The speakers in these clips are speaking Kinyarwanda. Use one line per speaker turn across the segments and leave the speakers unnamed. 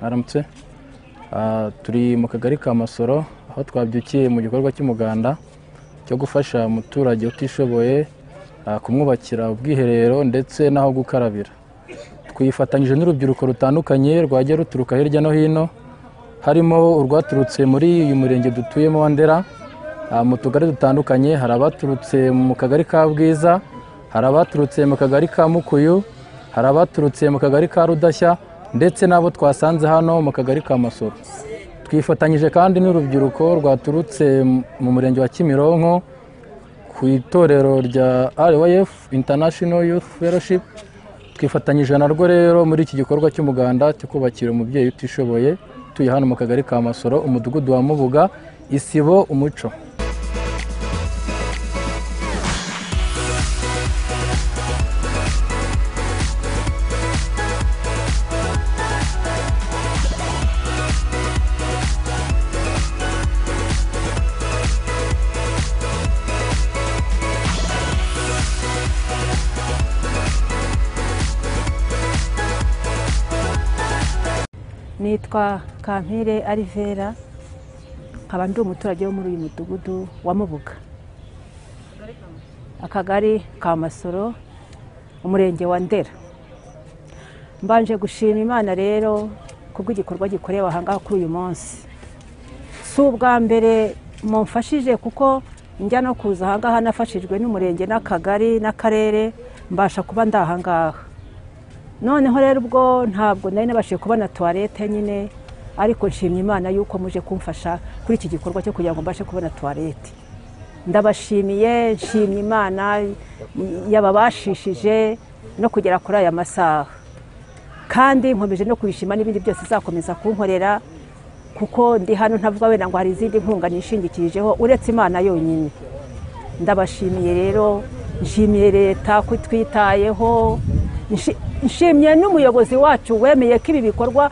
aramutse turi mu kagari ka Masoro aho twabyukiye mu gikorwa cy'umuganda cyo gufasha umuturage utishoboye kumwubakira ubwiherero ndetse naho gukarabira. Twifatanyije n'urubyiruko rutandukanye rwagiye ruturuka hirya no hino, harimo urwaturutse muri uyu murenge dutuyemo wa Ndera, mu tugari dutandukanye. Hari abaturutse mu kagari ka Bwiza, hari abaturutse mu kagari ka Mukuyu, hari abaturutse mu kagari ka Rudashya ndetse n'abo twasanze hano mu kagari ka Masoro. Twifatanyije kandi n'urubyiruko rwaturutse mu murenge wa Kimironko ku itorero rya RYF International Youth Fellowship. Twifatanyije narwo rero muri iki gikorwa cy'umuganda cyo kubakira umubyeyi utishoboye tuye hano mu kagari ka Masoro, umudugudu wa Mubuga, Isibo, Umuco.
Nitwa Kampire Alivera, nkaba ndi umuturage wo muri uyu mudugudu wa Mubuga, akagari ka Masoro, umurenge wa Ndera. Mbanje gushima Imana rero kubw'igikorwa gikorewe aha ngaha kuri uyu munsi. Si ubwa mbere mumfashije kuko njya no kuza aha ngaha nafashijwe n'umurenge n'akagari n'akarere mbasha kuba ndaha ngaha. Noneho rero ubwo ntabwo nari nabashije kubona toilette nyine, ariko nshimye Imana yuko muje kumfasha kuri iki gikorwa cyo kugira ngo mbashe kubona toilette. Ndabashimiye, nshimye Imana yababashishije no kugera kuri aya masaha, kandi nkomeje no kubishima n'ibindi byose izakomeza kunkorera, kuko ndi hano ntavuga wenda ngo hari izindi nkunga nishingikirijeho uretse Imana yonyine. Ndabashimiye rero, nshimiye leta kutwitayeho, nshimye n'umuyobozi wacu wemeye ko ibi bikorwa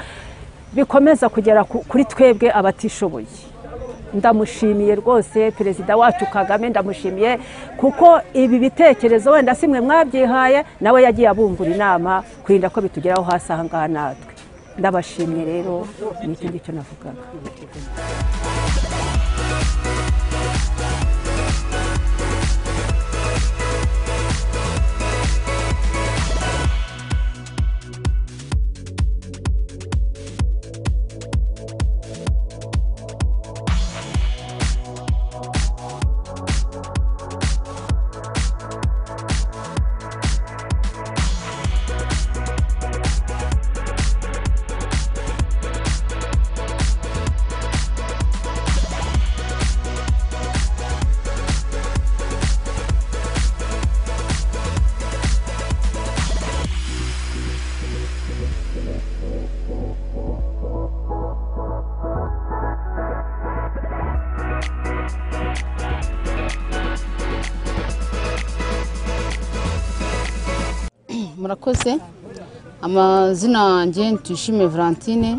bikomeza kugera kuri twebwe abatishoboye. Ndamushimiye rwose Perezida wacu Kagame, ndamushimiye kuko ibi bitekerezo wenda simwe mwabyihaye, nawe yagiye abungura inama kurinda ko bitugeraho hasi aha ngaha natwe. Ndabashimiye rero, n'icyo ngicyo navugaga.
Murakoze. Amazina yanjye Tuyishime Valentine,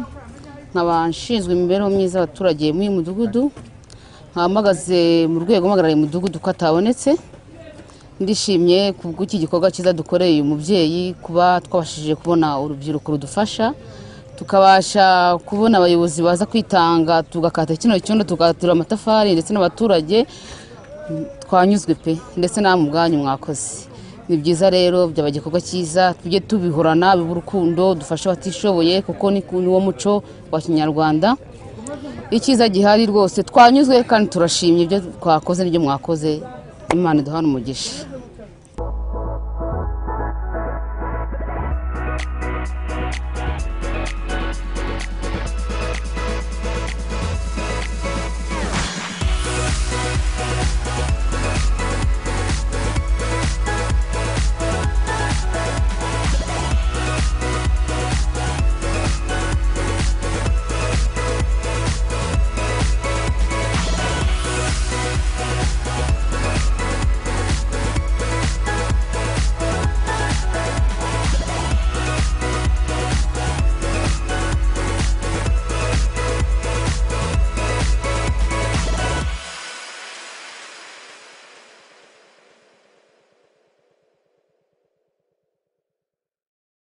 nkaba nshinzwe imibereho myiza y'abaturage muri uyu mudugudu, nkaba mpagaze mu rwego mpagarariye umudugudu ko atabonetse. Ndishimye kubw'iki gikorwa cyiza dukoreye uyu mubyeyi, kuba twabashije kubona urubyiruko rudufasha, tukabasha kubona abayobozi baza kwitanga, tugakata kino cyondo, tugatura amatafari, ndetse n'abaturage twanyuzwe pe, ndetse namwe ubwanyu mwakoze. Ni byiza rero, byaba igikorwa cyiza, tujye tubihorana, bibe urukundo, dufashe abatishoboye kuko ni wo muco wa Kinyarwanda. Icyiza gihari rwose, twanyuzwe kandi turashimye ibyo twakoze n'ibyo mwakoze. Imana iduhane umugisha.